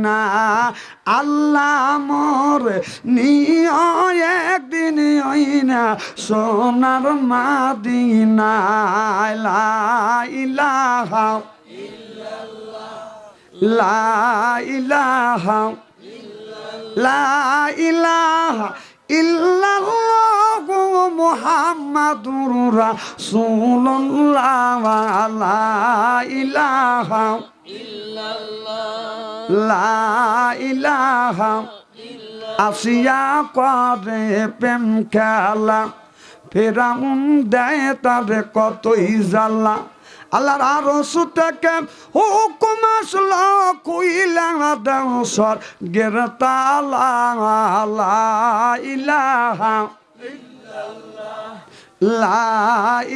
না আল্লাহ মোর নিয় একদিন ওই না সোনার মাদিনা লা ইলাহা লা ইলাহা লা ইলাহা ইল্লাল্লাহু মুহাম্মাদুর রাসূলুল্লাহ লা ইলাহা ইল্লাল্লাহ লা ইলাহা আসিয়া করে প্রেম খেলা ফেরাউন দেয় তারে কতই জ্বালা আল্লাহর আরশ থেকে হুকুম আসলো কইলা দাও সর গেরতালা লা ইলাহা ইল্লাল্লাহ লা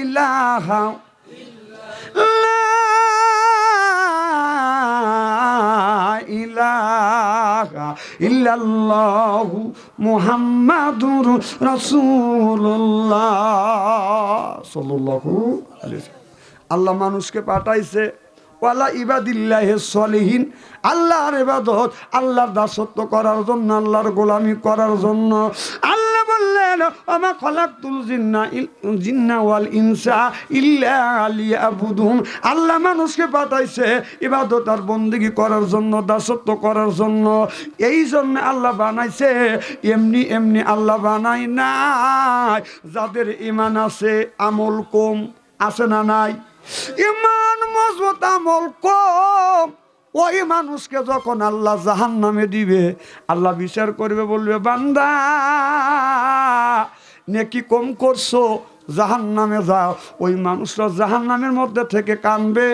ইলাহা লা ইলাহা ইল্লাল্লাহু মুহাম্মাদুর রাসূলুল্লাহ সাল্লাল্লাহু আলাইহি ওয়াসাল্লাম। আল্লাহ মানুষকে পাঠাইছে ওয়ালা ইবাদিল্লাহি সলিহিন আল্লাহর ইবাদত আল্লাহর দাসত্ব করার জন্য আল্লাহর গোলামি করার জন্য। আল্লাহ বললেন আমা খালাকতুল জিন্না ওয়াল ইনসা ইল্লা লিয়াবুদুন। আল্লাহ মানুষকে পাঠাইছে ইবাদত আর বন্দেগী করার জন্য, দাসত্ব করার জন্য। এই জন্য আল্লাহ বানাইছে, এমনি এমনি আল্লাহ বানাই নাই। যাদের ঈমান আছে আমল কম আছে না নাই? ঈমান মজবুত আমল কম, ওই মানুষকে যখন আল্লাহ জাহান্নামে দিবে, আল্লাহ বিচার করবে, বলবে বান্দা নেকি কম করছো, জাহান্নামে যাও। ওই মানুষরা জাহান্নামের মধ্যে থেকে কানবে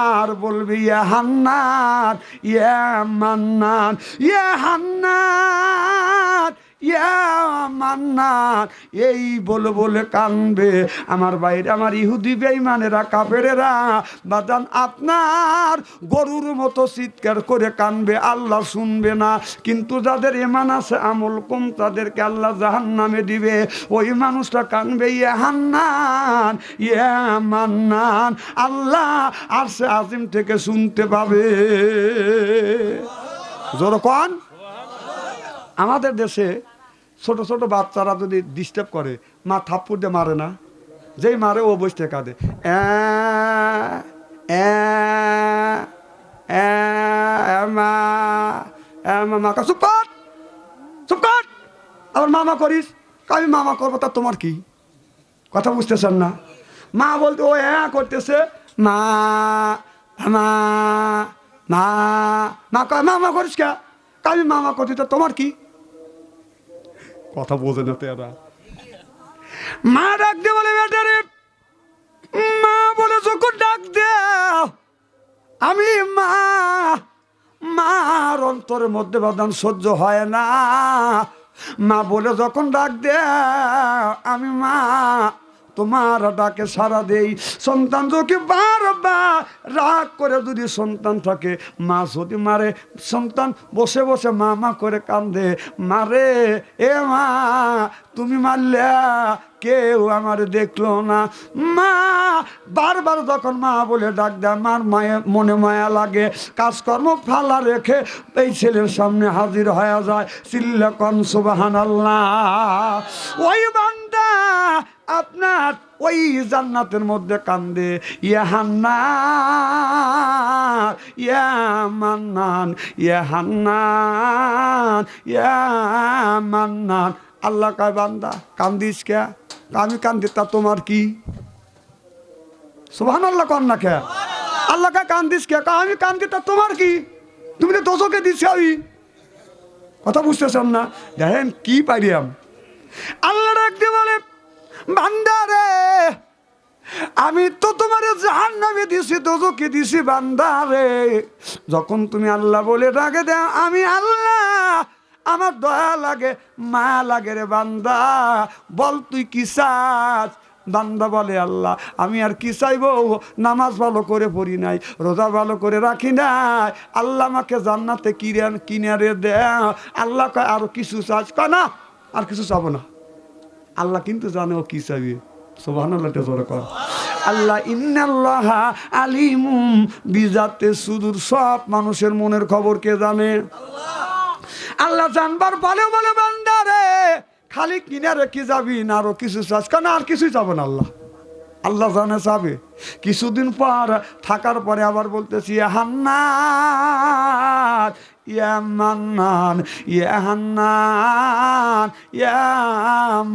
আর বলবে ইয়া হান্নান ইয়া মান্নান ইয়া হান্নান ইয়া মান্নান, এই বলে বলে কানবে। আমার বাইরে আমার ইহুদি বেঈমানেরা কাফেরেরা বাদান আপনার গরুর মতো চিৎকার করে কানবে, আল্লাহ শুনবে না। কিন্তু যাদের ঈমান আছে আমল কম, তাদেরকে আল্লাহ জাহান্নামে দিবে। ওই মানুষটা কানবে ইয়া হান্নান ইয়া মান্নান, আল্লাহ আরশে আজিম থেকে শুনতে পাবে। জোরে কোন। আমাদের দেশে ছোট ছোট বাচ্চারা যদি ডিস্টার্ব করে, মা থাপ্পড় দিয়ে মারে না? যেই মারে ও বসতে কাঁদে, মা চুপ কর চুপ কর, আবার মামা করিস। আমি মামা করবো, তা তোমার কি? কথা বুঝতেছেন না? মা বলতে ও করতেছে, মা মা মা মা কয় মামা করিস কে? আমি মামা করছি, তা তোমার কি? কথা বোঝে না তো এরা। মা ডাক দে বলে বেটারে, মা বলে যখন ডাক দে আমি মা, মার অন্তরের মধ্যে বাদান সহ্য হয় না। মা বলে যখন ডাক দে আমি মা, তোমার ডাকে সারা দেই। সন্তান যদি বারবার রাগ করে যদি সন্তান থাকে, মা যদি মারে, সন্তান বসে বসে মা মা করে কান্দে, মারে এ মা তুমি মারলে কেউ আমার দেখলো না। মা বারবার যখন মা বলে ডাক দেয়, মার মায়ের মনে মায়া লাগে, কাজকর্ম ফালা রেখে এই ছেলের সামনে হাজির হয়ে যায়। চিল্লা কন সুবহানাল্লাহ। ওই বান্দা আপনার ওই জান্নাতের মধ্যে কান্দে, ইয়া হান্নান ইয়া মান্নান ইয়া হান্নান ইয়া মান্নান। আল্লাহ কয় বান্দা কান্দিস কে? আমি কান্দি, তা তোমার কি? সুবহানাল্লাহ কন না কে? আল্লাহ কয় কান্দিস কে? আমি কান্দি, তা তোমার কি? তুমি তো দোষকে দিচ্ছি। আমি কথা বুঝতেছেন না? দেখেন কি পাইলাম। আল্লাহ ডাকতে বলে বান্দারে আমি তো তোমার জাহান্নামে দিছি, দোজকে দিছি। বান্দারে যখন তুমি আল্লাহ বলে ডাকে দাও, আমি আল্লাহ আমার দয়া লাগে মায়া লাগে রে বান্দা, বল তুই কি চাস? বান্দা বলে আল্লাহ আমি আর কি চাইবো, নামাজ ভালো করে পড়ি নাই, রোজা ভালো করে রাখি নাই, আল্লাহ আমাকে জান্নাতে কিনারে দেও। আল্লাহ কয় আরো কিছু চাস? কয় না আর কিছু চাবো না। আল্লাহ কিন্তু জানে ও কি চাইবে। সুবহানাল্লাহ জোরে কর। আল্লাহ ইন্নাল্লাহা আলিমুম বিজাতে সুদূর, সব মানুষের মনের খবর কে জানে? আল্লাহ জানবার বলে বলে বান্দারে খালি কিনে রেখে যাবি না আরো কিছু চাস, কেন আর কিছুই চাবে না আল্লাহ। আল্লাহ জানে চাবে। কিছুদিন পর থাকার পরে আবার বলতেছি হান্নান ইয়া মান্নান ইয়া হান্নান ইয়া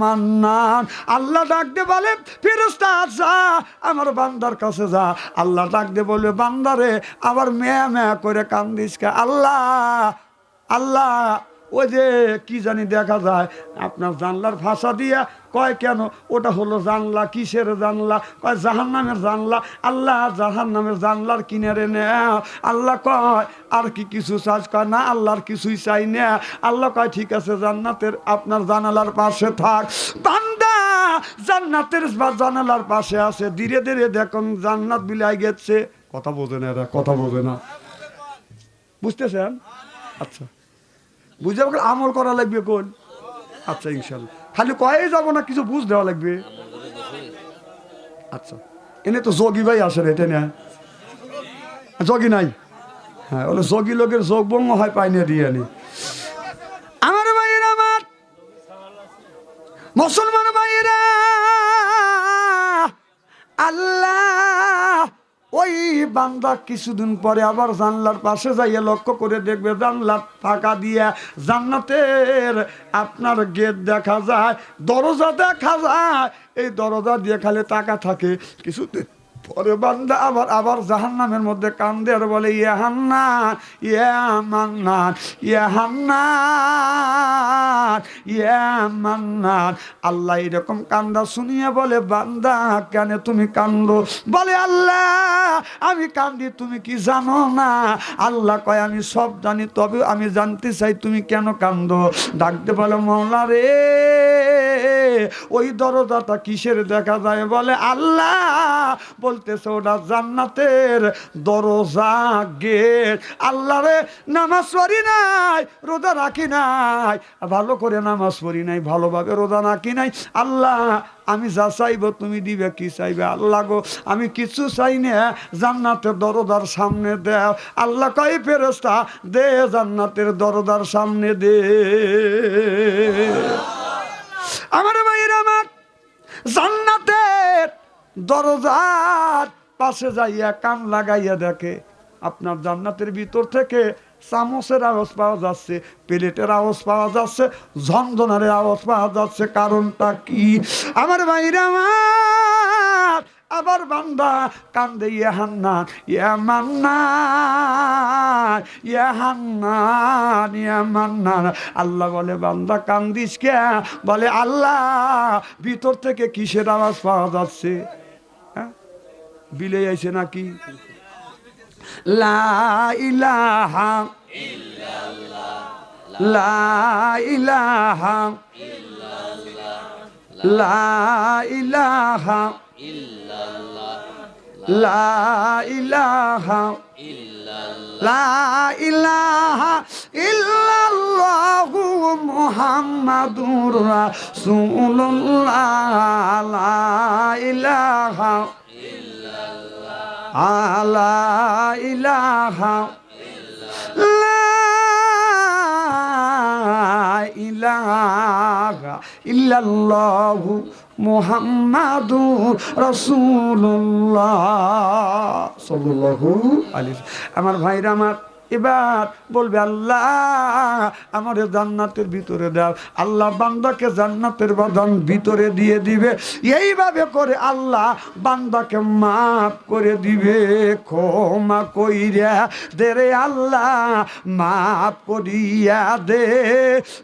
মান্নান। আল্লাহ ডাক দে বলে ফেরেশতা যা আমার বান্দার কাছে যা। আল্লাহ ডাক দে বলে বান্দারে আবার মেয়া মেয়া করে কান্দিস কে? আল্লাহ আল্লাহ ওই যে কি জানি দেখা যায় আপনার জানলার ভাষা দিয়া কয় কেন ওটা হলো জানলা, কিসের জানলা? কয় জাহান্নামের জানলা। আল্লাহ জাহান্নামের জানলার কিনারে নেও। আল্লাহ কয় আর কি কিছু চাস? কয় না আল্লাহর কিছুই চাই না। আল্লাহ কয় ঠিক আছে জান্নাতের আপনার জানালার পাশে থাক। বান্দা জান্নাতের জানালার পাশে আছে, ধীরে ধীরে দেখুন জান্নাত বিলাই গেছে। কথা বোঝে না এরা, কথা বোঝে না, বুঝতেছেন? আচ্ছা বুঝে আমল করা লাগবে কোন? আচ্ছা ইনশাল্লাহ, খালি কয়ে যাবো না, কিছু বুঝ দেওয়া লাগবে। আচ্ছা এনে তো যোগী ভাই আসে রে, না যোগী নাই? হ্যাঁ ওগুলো যোগী লোকের যোগ বঙ্গ হয় পাইনে দিয়ে নি। আমার ভাইয়েরা, আমার মুসলমান ভাইয়েরা, আল্লাহ ওই বান্দা কিছুদিন পরে আবার জানলার পাশে যাইয়া লক্ষ্য করে দেখবে জানলার ফাঁকা দিয়া জান্নাতের আপনার গেট দেখা যায়, দরজা দেখা যায়। এই দরজা দিয়ে খালি টাকা থাকে। কিছুদিন পরে বান্দা আবার আবার জাহান্নামের মধ্যে কান্দে আর বলে ইয়া হান্নান ইয়া মান্নান ইয়া হান্নান ইয়া মান্নান। আল্লাহ এরকম কান্দা শুনিয়ে বলে বান্দা কেন তুমি কান্দো? বলে আল্লাহ আমি কান্দি তুমি কি জানো না? আল্লাহ কয় আমি সব জানি, তবে আমি জানতে চাই তুমি কেন কান্দো। ডাকতে বলে মওলা রে ওই দরজাটা কিসের দেখা যায়? বলে আল্লাহ বলতেছে ওটা জান্নাতের দরজা, গেট। আল্লাহ রে নামাজ পড়ি নাই, রোজা রাখি নাই, ভালো করে নামাজ পড়ি নাই, ভালোভাবে রোজা রাখি নাই। আল্লাহ আমি যা চাইব তুমি দিবে, কি চাইবে? আল্লাহ গো আমি কিছু চাই না, জান্নাতের দরজার সামনে দেও। আল্লাহ কয় ফেরেশতা দে জান্নাতের দরজার সামনে দে। আমার ভাইয়ের আমার জান্নাতের দরজার পাশে যাইয়া কান লাগাইয়া দেখে আপনার জান্নাতের ভিতর থেকে চামচের আওয়াজ পাওয়া যাচ্ছে, প্লেটের আওয়াজ পাওয়া যাচ্ছে, ঝনঝনারের আওয়াজ পাওয়া যাচ্ছে। কারণটা কি? আমার ভাইরা আমার আবার বান্দা কান্দে ইয়া হান্নান ইয়া মান্নান ইয়া হান্নান ইয়া মান্নান। আল্লাহ বলে বান্দা কান্দিস কে? বলে আল্লাহ ভিতর থেকে কিসের আওয়াজ পাওয়া যাচ্ছে? বিলে আইছে নাকি? লা ইলাহা ইল্লাল্লাহ লা ইলাহা ইল্লাল্লাহ লা ইলাহা ইল্লাল্লাহ লা ইলাহা ইল্লাল্লাহ লা ইলাহা ইল্লাল্লাহু মুহাম্মাদুর রাসূলুল্লাহ লা ইলাহা লা ইলাহা লা ইলাহা ইল্লাল্লাহু মুহাম্মাদুর রাসূলুল্লাহ সাল্লাল্লাহু আলাইহি। আমার ভাইরা আমার এবার বলবে আল্লাহ আমার জান্নাতের ভিতরে দাও। আল্লাহ বান্দাকে জান্নাতের বাগান ভিতরে দিয়ে দিবে। এইভাবে করে আল্লাহ বান্দাকে মাফ করে দিবে। ক্ষমা কইরা দে রে আল্লাহ, মাফ করিয়া দে।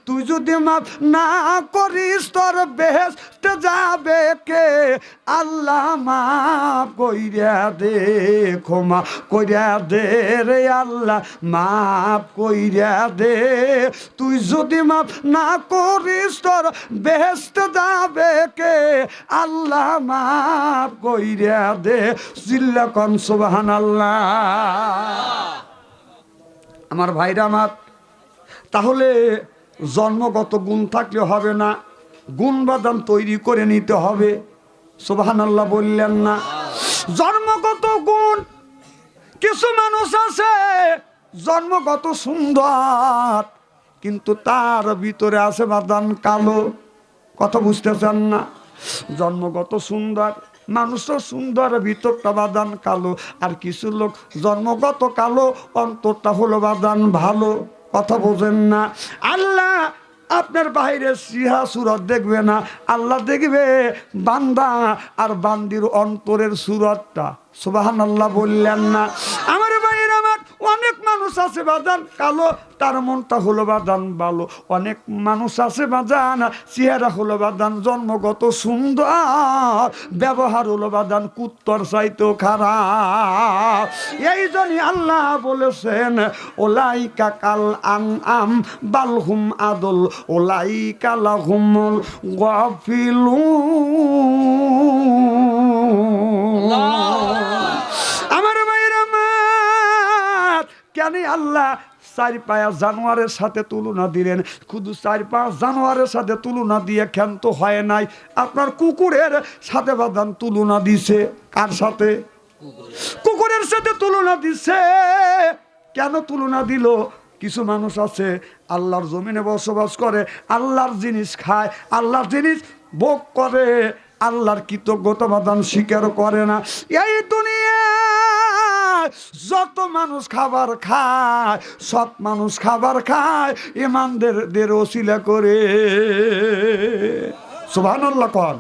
তুই যদি মাফ না করিস তোর বেহেশতে যাবে কে? আল্লাহ মাফ কইরা দে, ক্ষমা কইরা দে রে আল্লাহ, মাফ কইরা দে। তুই যদি মাফ না করিস তোর বেহেশতে যাবে কে? আল্লাহ মাফ কইরা দে। চিল্লা কোন সুবহানাল্লাহ। আমার ভাইরা আমার, তাহলে জন্মগত গুণ থাকলে হবে না, গুণ বাদাম তৈরি করে নিতে হবে। সুবহানাল্লাহ বললেন না? জন্মগত গুণ, কিছু মানুষ আছে জন্মগত সুন্দর কিন্তু তার ভিতরে আছে বাদান কালো। কথা বুঝতেছেন না? জন্মগত সুন্দর মানুষও সুন্দর, ভিতরটা বাদান কালো। আর কিছু লোক জন্মগত কালো, অন্তরটা হলো বাদান ভালো। কথা বোঝেন না? আল্লাহ আপনার বাইরে সিহা সুরত দেখবে না, আল্লাহ দেখবে বান্দা আর বান্দির অন্তরের সুরতটা। সুবহানাল্লাহ বললেন না? আমার বাইরে আমার অনেক মানুষ আছে বাদান কালো, তার মনটা হলো বাদান ভালো। অনেক মানুষ আছে বাদান চেহারা হলো বাদান জন্মগত সুন্দর, ব্যবহার হলো বাদান কুত্তর চাইতেও খারাপ। এই জন্যই আল্লাহ বলেছেন ওলাইকা কাল আনআম বালহুম আদল ওলাইকা লাহুমুল গাফিলুন। আমার ভাইরা আমার, কেন আল্লাহ চার পায়া জানোয়ারের সাথে তুলনা দিলেন? শুধু চার পাঁচ জানোয়ারের সাথে তুলনা দিয়ে ক্ষান্ত হয় নাই, আপনার কুকুরের সাথে বাদান তুলনা দিছে। কার সাথে? কুকুরের সাথে তুলনা দিছে। কেন তুলনা দিল? কিছু মানুষ আছে আল্লাহর জমিনে বসবাস করে, আল্লাহর জিনিস খায়, আল্লাহর জিনিস ভোগ করে, আল্লাহর কৃতজ্ঞতা বাদান স্বীকার করে না। এই দুনিয়া যত মানুষ খাবার খায়, সব মানুষ খাবার খায় ইমানদারদের ওসিলা করে। সুবহানাল্লাহ কর।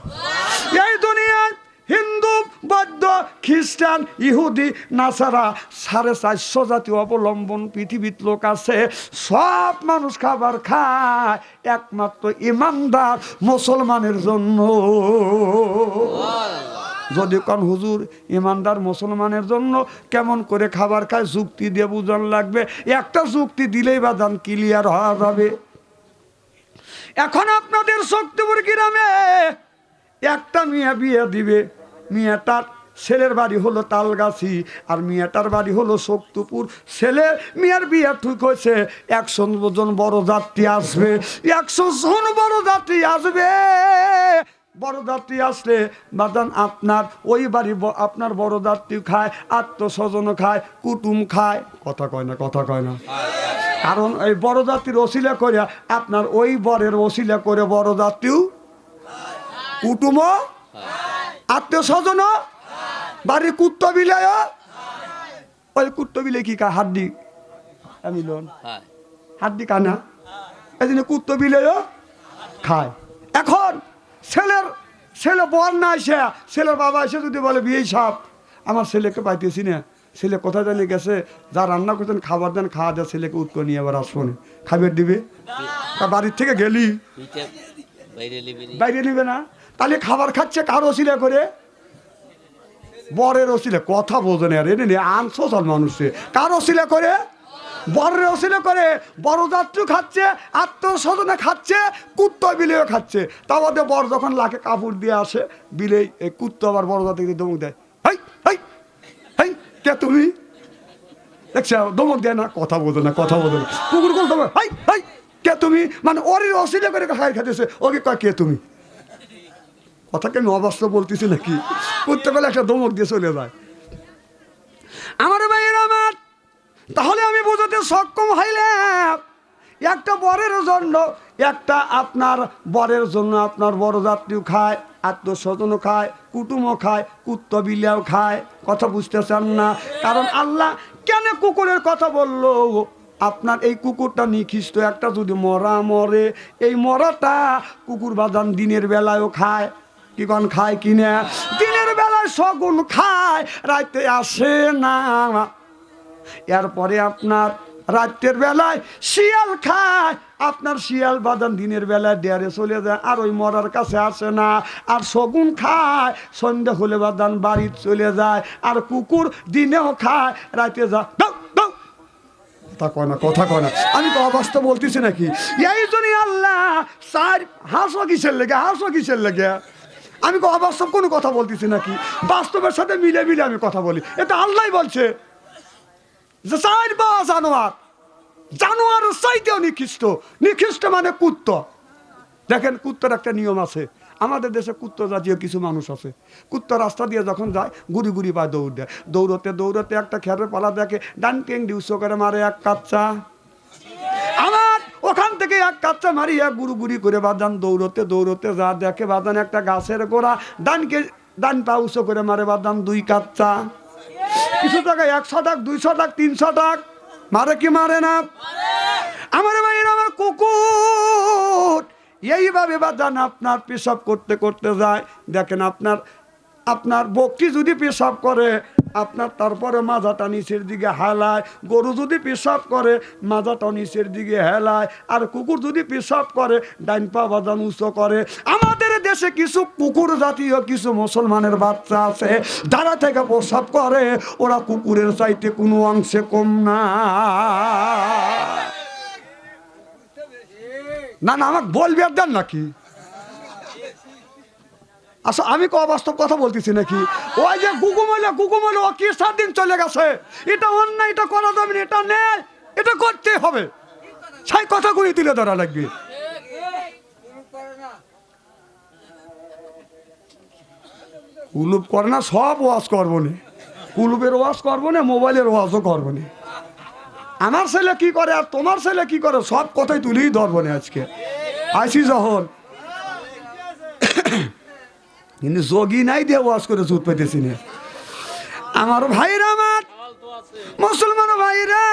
এই দুনিয়ায় হিন্দু, বৌদ্ধ, খ্রিস্টান, ইহুদি, নাসারা 450 জাতীয় অবলম্বন পৃথিবীর লোক আছে। সব মানুষ খাবার খায় একমাত্র ইমানদার মুসলমানের জন্য। যদি কোন হুজুর ইমানদার মুসলমানের জন্য কেমন করে খাবার খায় যুক্তি দিয়ে বুঝান লাগবে। একটা যুক্তি দিলেই বাদান ক্লিয়ার হওয়া যাবে। এখন আপনাদের শক্তিপুর গ্রামে একটা মেয়ে বিয়ে দিবে, মেয়েটার ছেলের বাড়ি হলো তালগাছি আর মেয়েটার বাড়ি হলো শক্তিপুর। ছেলে মেয়ের বিয়ে ঠিক হয়েছে, 100 জন বড় যাত্রী আসবে, 100 জন বড় যাত্রী আসবে। বড় যাত্রী আসলে বাদান আপনার ওই বাড়ি আপনার বড় যাত্রী খায়, আত্মস্বজন খায়, কুটুম খায়। কথা কয় না? কথা কয় না? কারণ এই বড় যাত্রীর ওসিলা করে আপনার ওই বরের ওসিলা করে বড় যাত্রীও, কুটুমও, আত্মস্বজন, বাড়ির কুত্তা বিলাই, ওই কুত্তা বিলে কি খায়? হাড্ডি। আমি লোন হাড্ডি কানা, এই জন্য কুত্তা বিলেও খায়। এখন ছেলে বর না এসে ছেলের বাবা এসে যদি বলে বিয়ে সাপ আমার ছেলেকে পাইতেছি না, ছেলে কোথায় জানি গেছে, যা রান্না করতেন খাবার দেন, খাওয়া দেয়, ছেলেকে উৎকো নিয়ে আবার আসবো না, খাবার দিবে? বাড়ির থেকে গেলি বাইরে নিবে না? তাহলে খাবার খাচ্ছে কার ওসিলা করে? বরের ওসিলা। কথা বোঝে না, এনে আনসোশাল মানুষে কার ওসিলা করে? বরের ওসিলা করে। বড় যাত্রী খাচ্ছে, আত্মস্বজনে খাচ্ছে, কুত্তা বিলেও খাচ্ছে। তা বাদে বর যখন লাখে কাপড় দিয়ে আসে বিলেই এই কুত্তা আবার বড় যাত্রীকে দমক দেয়, হাই হাই হাই কে তুমি? দেখছো দমক দেয় না? কথা বোঝো না, কথা বোঝো না। কুকুর কোন দমক, হাই হাই কে তুমি? মানে ওর অসিলা করে খাই খাইতেছে, ওকে কয় কে তুমি? কথাকে আমি অবাস্তব বলতেছি নাকি? কুত্তা বেলা একটা দমক দিয়ে চলে যায়। আমার ভাইয়ের আমার, তাহলে আমি বোঝাতে সক্ষম হইলাম একটা বরের জন্য, একটা আপনার বরের জন্য আপনার বড় যাত্রীও খায়, আত্মস্বজনও খায়, কুটুমও খায়, কুত্তা বিলিয়াও খায়। কথা বুঝতেছেন না? কারণ আল্লাহ কেন কুকুরের কথা বললো? আপনার এই কুকুরটা নিখিষ্ট একটা যদি মরে, এই মরাটা কুকুর বাদান দিনের বেলায়ও খায়। কি কন খায় কিনা? দিনের বেলায় শগুন খায়, রাতে আসে না। এরপরে আপনার রাতের বেলায় শিয়াল খায়, আপনার শিয়াল বাদান দিনের বেলায় ডেয়ারে চলে যায় আর ওই মরার কাছে আসে না। আর শগুন খায়, সন্ধ্যা হলে বাদান বাড়ি চলে যায়। আর কুকুর দিনেও খায়, রাতে যায়। কথা কয় না, কথা কয় না। আমি তো অবাস্তব বলতেছি নাকি? এই জন্যই আল্লাহ চার হাসো কিসের লেগে, হাসো কিসের লেগে? আমি তো অবাস্তব কোনো কথা বলতেছি নাকি? বাস্তবের সাথে মিলে মিলে আমি কথা বলি। এটা আল্লাহ বলছে যে চার বা জানোয়ার, জানোয়ারের চাইতেও নিকৃষ্ট। নিকৃষ্ট মানে কুত্তা। দেখেন কুত্তার একটা নিয়ম আছে, আমাদের দেশে কুত্তা জাতীয় কিছু মানুষ আছে, কুত্তা রাস্তা দিয়ে যখন যায় গুড়ি গুড়ি পায় দৌড় দেয়, দৌড়তে দৌড়তে একটা খেরের পালা দেখে ডান টেংডি উঁচু করে মারে এক কাচ্চা। আমার ওখান থেকে এক কাচ্চা মারিয়া গুড়ি গুড়ি করে বাদান দৌড়তে দৌড়তে যা দেখে বাদান একটা গাছের গোড়া ডান পা উঁচু করে মারে বাদান দুই কাচ্চা। কিছু জায়গায় 100 টাক 200 টাক 300 টাক মারে কি মারে না? আমার ভাইয়ের আমার কুকুর এইভাবে বাদান আপনার পেশাব করতে করতে যায়, দেখেন আপনার বকটি যদি পেশাব করে আপনার তারপরে মাজাটা নিচের দিকে হেলায়, গরু যদি পেশাব করে মাজাটা নিচের দিকে হেলায়, আর কুকুর যদি পেশাব করে ডাইন পা বাদান উঁচু করে। আমাদের দেশে কিছু কুকুর জাতীয় কিছু মুসলমানের বাচ্চা আছে যারা থেকে পেশাব করে ওরা কুকুরের চাইতে কোনো অংশে কম না। না না আমাকে বলবি আর দেন নাকি? আচ্ছা আমি অবাস্তব কথা বলতেছি নাকি? ওই যে গুগুমলে ও কি 7 দিন চলে গেছে, এটা অন্যায়, এটা করা যাবে না, এটা নেই, এটা করতে হবে, সেই কথাগুলি তুলে ধরা লাগবে। কুলুপ করে না, সব ওয়াজ করবো না, কুলুপের ওয়াজ করবো না, মোবাইলের ওয়াজও করবো না। আমার ছেলে কি করে আর তোমার ছেলে কি করে সব কথাই তুলেই ধরবো না আজকে আইসি যখন। কিন্তু যোগী নাই দিয়ে ওয়াজ করে জুত পেতেছি না। আমার ভাইরা, আমার মুসলমান ভাইরা,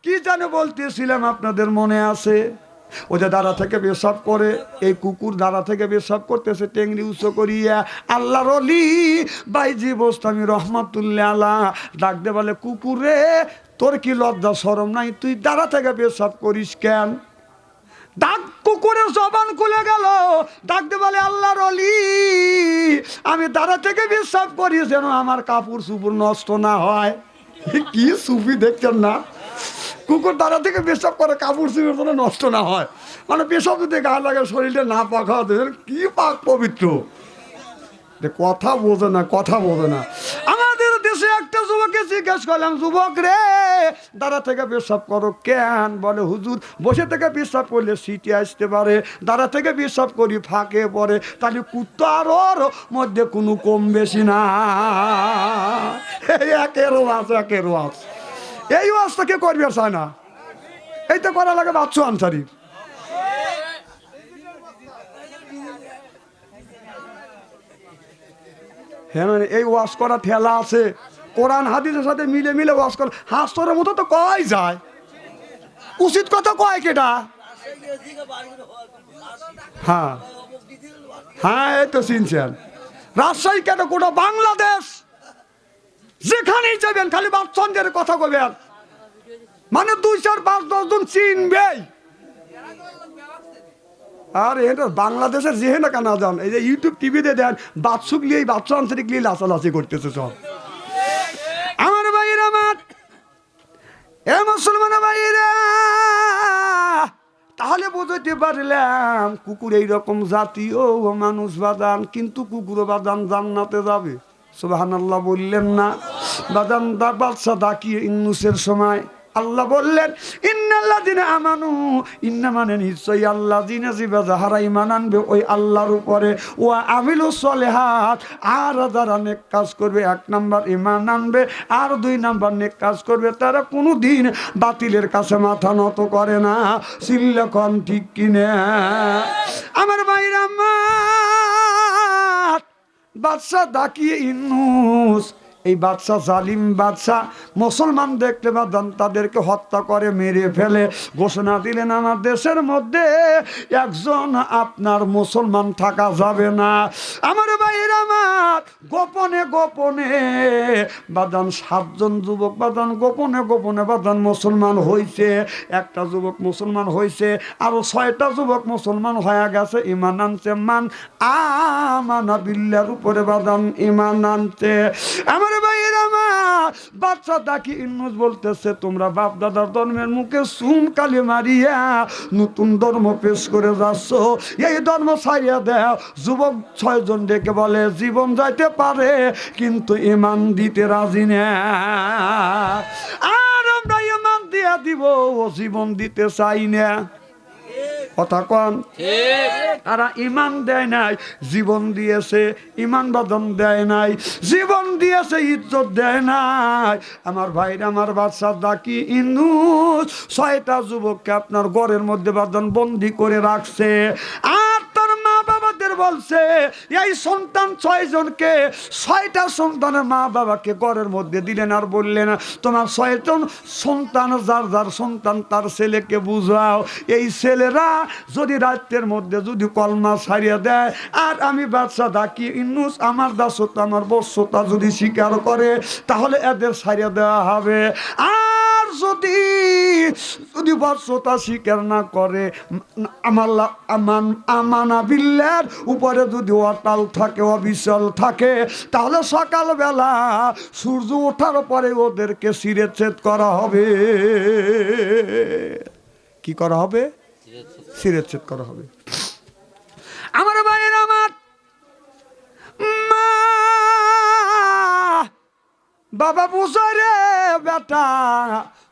কি জানে বলতেছিলাম আপনাদের মনে আছে? ও যে দাঁড়া থেকে পেশাব করে, এই কুকুর দাঁড়া থেকে পেশাব করতেছে টেংরি উঁচু করিয়া। আল্লাহর ওলি বাইজি বোস্তামি রহমাতুল্লাহ আলাইহ ডাক দে বলে, কুকুরে তোর কি লজ্জা শরম নাই? তুই দাঁড়া থেকে পেশাব করিস কেন? ডাক কুকুরের জবান খুলে গেল, ডাকতে বলে, আল্লাহর ওলি আমি দাঁড়া থেকে পেশাব করি যেন আমার কাপড় চুপড় নষ্ট না হয়। কি সুফি দেখছেন না? কুকুর দাঁড়া থেকে পেশাব করে কাপড় চুপড় যেন নষ্ট না হয়, মানে পেশাব যদি গা লাগে শরীরটা না পাক হওয়া, কি পাক পবিত্র। কথা বোঝে না, কথা বোঝে না। আমাদের দেশে একটা যুবককে জিজ্ঞেস করলাম, যুবক রে দাঁড়া থেকে পেশাব করো কেন? বলে, হুজুর বসে থেকে পেশাব করলে সিটি আসতে পারে, দাঁড়া থেকে পেশাব করি ফাঁকে পড়ে, তাহলে কুত্তার ওর মধ্যে কোনো কম বেশি না। একের ওয়াজ, একের ওয়াজ। এই ওয়াজটা কে করবে চায় না, এইটা করা লাগে বাচ্চু আনসারি। হ্যাঁ এই ওয়াজ করা ঠেলা আছে, কোরআন হাদিসের সাথে মিলে মিলে ওয়াজ করা হাসরের মতো তো কয় যায়, উচিত কথা কয় কেটা? হ্যাঁ হ্যাঁ এই তো চিনছেন। রাজশাহী কেন, গোটা বাংলাদেশ যেখানেই যাবেন খালি বাচ্চাদের কথা কবেন, মানে 2, 4, 5, 10 জন চিনবেই। আর এটা বাংলাদেশের যেহেনা কেনা যান, এই যে ইউটিউব টিভিতে দেন বাচ্চুক নিয়ে বাচ্চা আন্তরিক নিয়ে লাচালাচি করতেছে সব। আমার ভাইরা, আমার এ মুসলমান ভাইরা, তাহলে বুঝতে পারলাম কুকুর এইরকম জাতীয় মানুষ বাদান, কিন্তু কুকুর বাদান জান্নাতে যাবে। সুবহানাল্লাহ বললেন না? বাদান বাদশা ডাকিয়ে ইউনূসের সময় আল্লাহ বললেন, ইন্নাল্লাযিনা আমানু, ইন্না মানে নিশ্চয়ই আল্লাযিনা যাহারা ঈমান আনবে ওই আল্লাহর উপরে, ওয়া আমিলুস সলিহাত, আর যারা নেক কাজ করবে, 1 নাম্বার ঈমান আনবে আর 2 নাম্বার নেক কাজ করবে, তারা কোনোদিন বাতিলের কাছে মাথা নত করে না। সিল্লাখন ঠিক কিনা? আমার ভাইরা, আমার বাদশা ডাকিয়ে ইউনূস, এই বাদশা জালিম বাদশা মুসলমান দেখতে বাদান তাদেরকে হত্যা করে মেরে ফেলে। ঘোষণা দিলেন, আমার দেশের মধ্যে একজন আপনার মুসলমান থাকা যাবে না। আমার ভাইয়েরা, আমার গোপনে গোপনে বাদান 7 জন যুবক বাদান গোপনে গোপনে বাদান মুসলমান হয়েছে। একটা যুবক মুসলমান হয়েছে, আরো 6টা যুবক মুসলমান হয়ে গেছে, ঈমান আনছে। মান আমানা বিল্লাহর উপরে বাদান ঈমান আনছে। আমার ভাইয়েরা, আমার বাচ্চা ডাকি ইউনূস বলতেছে, তোমরা বাপ দাদার ধর্মের মুখে সুম কালি মারিয়া নতুন ধর্ম পেশ করে যাচ্ছ, এই ধর্ম ছাড়িয়া দেও। যুবক 6 জন ডেকে বলে, জীবন যাইতে পারে কিন্তু ঈমান দিতে রাজি না। আর আমরা ঈমান দিয়া দিব, জীবন দিতে চাই না। কথা কন তারা ইমান দেয় নাই, জীবন দিয়েছে, ইমান বাদন দেয় নাই, জীবন দিয়েছে, ইজ্জত দেয় নাই। আমার ভাইরা, আমার বাচ্চা দাকি ইনুস 6টা যুবককে আপনার ঘরের মধ্যে বাদন বন্দি করে রাখছে। আর তার মা বাবাদের বলছে এই সন্তান 6 জনকে, 6টা সন্তানের মা বাবাকে ঘরের মধ্যে দিলেন আর বললেন তোমার 6 জন সন্তান, যার যার সন্তান তার ছেলেকে বুঝাও। এই ছেলেরা যদি রাতের মধ্যে যদি কলমা ছাড়িয়ে দেয়, আর আমি বাদশা দাকি ইউনূস আমার দাসত্ব আমার বশ্যতা যদি স্বীকার করে, তাহলে এদের ছাড়িয়ে দেওয়া হবে। আর যদি যদি বশ্যতা স্বীকার না করে, আমানা বিল্লার উপরে যদি অটাল থাকে, অবিচল থাকে, তাহলে সকালবেলা সূর্য ওঠার পরে ওদেরকে শিরচ্ছেদ করা হবে। কি করা হবে? শিরচ্ছেদ করা হবে। আমার ভাইয়ের, আমার মা বাবা বুঝো রে বেটা,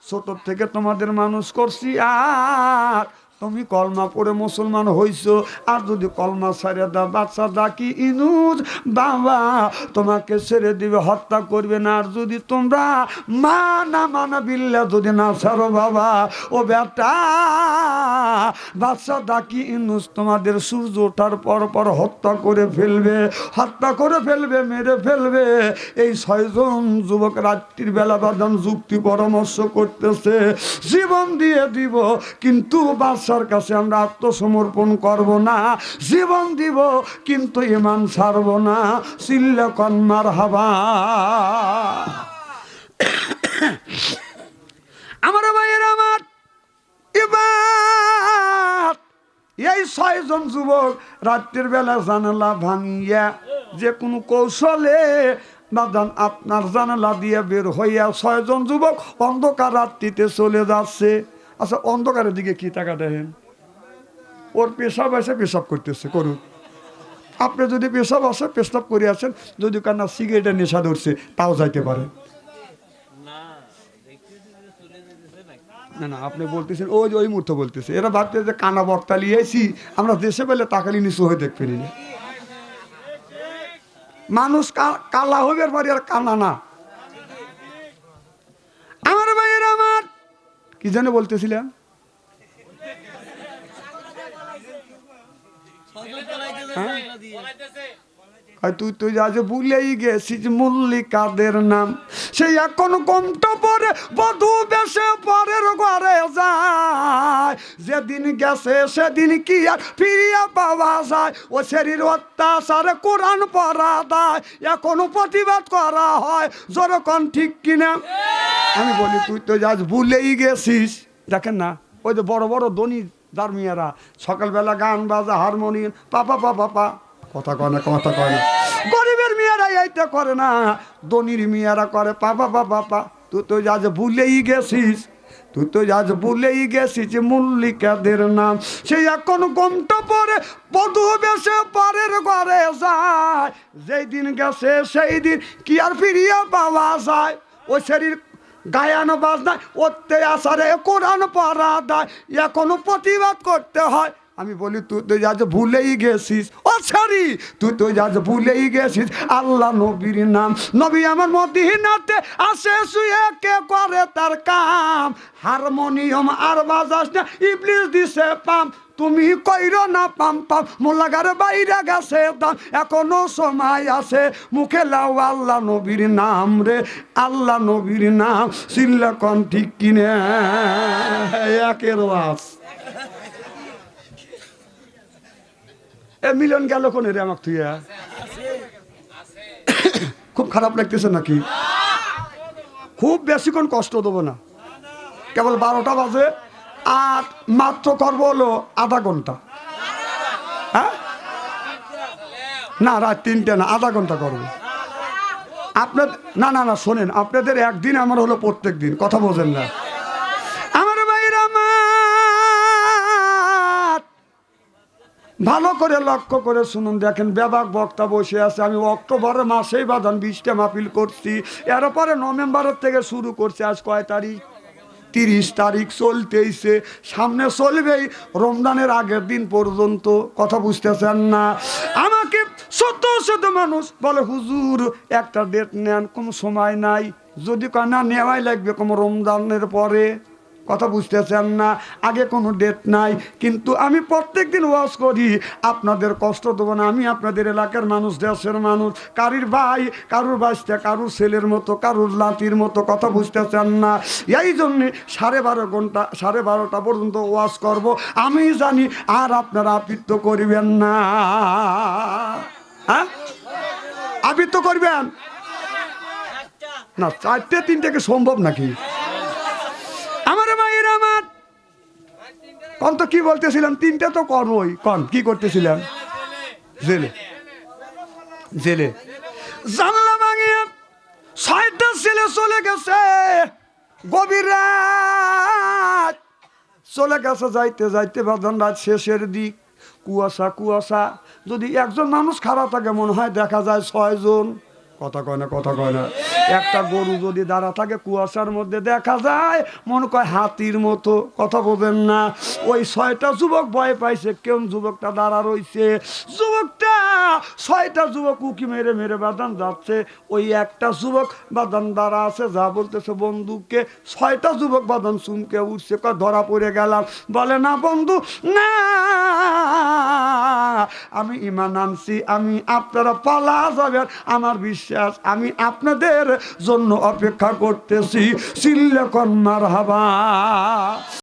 ছোট থেকে তোমাদের মানুষ করছি, আর তুমি কলমা পড়ে মুসলমান হইছো, আর যদি কলমা ছেড়ে দাও, বাচ্চা দাকি ইনুস বাবা তোমাকে ছেড়ে দিবে, হত্যা করবে না। আর যদি তোমরা মানা বিল্লাহ যদি না ছাড়ো বাবা, ও বেটা বাচ্চা দাকি ইনুস তোমাদের সূর্য ওঠার পর পর হত্যা করে ফেলবে, হত্যা করে ফেলবে, মেরে ফেলবে। এই 6 জন যুবক রাত্রির বেলা বাদাম যুক্তি পরামর্শ করতেছে, জীবন দিয়ে দিব, কিন্তু বাচ্চার কাছে আমরা আত্মসমর্পণ করব না, জীবন দিব কিন্তু ঈমান ছাড়ব না। চিল্লা কন মারহাবা। আমার ভাইয়ের, আমার এবার এই 6 জন যুবক রাত্রির বেলা জানালা ভাঙিয়া যে কোনো কৌশলে বাদান আপনার জানালা দিয়ে বের হইয়া 6 জন যুবক অন্ধকার রাত্রিতে চলে যাচ্ছে। আচ্ছা, অন্ধকারের দিকে কি টাকা দেখেন? ওর পেশাব এসে পেশাব করতেছে, করুন। আপনি যদি পেশাব আসে পেশাব করে আছেন, যদি কান্না সিগারেটের নেশা ধরছে, তাও যাইতে পারে না। না, আপনি বলতেছেন ওই মুহূর্তে বলতেছে, এরা ভাবতে যে কানা বক্তা লিয়েছি আমরা, দেশে পেলে তাকালি নিচু হয়ে দেখতে নিলে মানুষ কালা হইবার পারি, আর কানা না। আমার ভাইয়ের, আমার কি জানে বলতেছিলাম, তুই আজ ভুলেই গেছিস মল্লিকাদের নাম, সেই এখন কমটা পরে বধূ বেশে পরের ঘরে যায়। যেদিন গেছে সেদিন কি আর ফিরিয়া পাওয়া যায়? ও শরীর অত্যাচারে কোরআন পড়া দেয়, এখনো প্রতিবাদ করা হয়, যেরকম ঠিক কিনা? আমি বলি তুই তো আজ ভুলেই গেছিস। দেখেন না, ওই যে বড় বড় ধনী দার্মিয়ারা সকালবেলা গান বাজা, হারমোনিয়াম, পাপা পাপা পা, কথা কয় না, কথা কয় না। গরিবের মেয়েরা এইটা করে না, ধনীর মেয়েরা করে পাপা পাপা পা। তুই তো আজ ভুলেই গেছিস, তুই তো আজ ভুলেই গেছিস মল্লিকাদের নাম, সেই এখন কমটা পরে বধূ বেশে পরের ঘরে যায়। যেই দিন গেছে সেই দিন কি আর ফিরিয়া পাওয়া যায়? ও শরীর গায়ানো বাজনায় অত্যাচারে কোরআন পড়া দেয়, এখনো প্রতিবাদ করতে হয়। আমি বলি তুই তো আজ ভুলেই গেছিস, ও সরি তুই তো আজ ভুলেই গেছিস আল্লাহ নবীর নাম। নবী আমার মদিনাতে আসে শুয়ে, কে করে তার কাম? হারমোনিয়াম আর বাজাস না, ইবলিস দিছে পাম। তুমি কইরো না পাম পাম, মোল্লাগার বাইরে গেছে দাম, এখনো সময় আছে, মুখে লাও আল্লাহ নবীর নাম রে, আল্লাহ নবীর নাম। চিল্লা কন ঠিক কিনে একের ওয়াজ। এ মিলন গেল কোন রে আমাকে তুই? খুব খারাপ লাগতেছে নাকি? খুব বেশিক্ষণ কষ্ট দেবো না, কেবল 12টা বাজে, আর মাত্র করবো হলো আধা ঘন্টা। হ্যাঁ না, রাত 3টে না, আধা ঘন্টা করবো। আপনার না না না শোনেন, আপনাদের একদিন আমার হলো প্রত্যেক দিন, কথা বোঝেন না। আমার ভাইরা, আমার ভালো করে লক্ষ্য করে শুনুন, দেখেন বেবাক বক্তা বসে আছে। আমি অক্টোবরের মাসেই বাদান 20টা মাহফিল করছি, এরপরে নভেম্বরের থেকে শুরু করছি। আজ কয় তারিখ? 30 তারিখ চলতেইছে, সামনে চলবেই রমজানের আগের দিন পর্যন্ত। কথা বুঝতেছেন না? আমাকে শত শত মানুষ বলে হুজুর একটা ডেট নেন, কোনো সময় নাই। যদি কয় না নেওয়াই লাগবে কোনো রমজানের পরে। কথা বুঝতেছেন না? আগে কোনো ডেট নাই, কিন্তু আমি প্রত্যেক দিন ওয়াজ করি, আপনাদের কষ্ট দেবো না। আমি আপনাদের এলাকার মানুষ, দেশের মানুষ, কারুর ভাই, কারুর বাচ্চা, কারুর ছেলের মতো, কারুর লাতির মতো। কথা বুঝতেছেন না? এই জন্যে 12:30 ঘন্টা, 12:30টা পর্যন্ত ওয়াজ করব। আমি জানি আর আপনারা আবৃত্ত করবেন না। হ্যাঁ, আবৃত্ত করবেন না? 4টে 3টেকে সম্ভব নাকি? আমার মায়ের আমার কন তো কি বলতেছিলাম? 3টে তো করবই। কন কি করতেছিলাম? জেলে, জেলে জানলা ভাঙিয়ে 6টা ছেলে চলে গেছে। গভীর রাত চলে গেছে, যাইতে যাইতে বাঁধন রাত শেষের দিক, কুয়াশা কুয়াশা। যদি একজন মানুষ খারাপ থাকে মনে হয় দেখা যায় 6 জন। কথা কয় না, কথা কয় না। একটা গরু যদি দাঁড়া থাকে কুয়াশার মধ্যে দেখা যায় মনে কয় হাতির মতো। কথা বলবেন না? ওই 6টা যুবক ভয় পাইছে। কেউ যুবকটা দাঁড়া রইছে, যুবকটা 6টা যুবক উকি মেরে মেরে বাদান যাচ্ছে। ওই একটা যুবক বাদান দাঁড়া আছে, যা বলতেছে বন্ধুকে। 6টা যুবক বাদান চুমকে উঠছে, কয় ধরা পড়ে গেলাম। বলে না বন্ধু না, আমি ঈমান আনছি, আমি আপনারা পালা যাবেন আমার বিশ্বাস, আমি আপনাদের জন্য অপেক্ষা করতেছি। চিল্লা কন মারহাবা।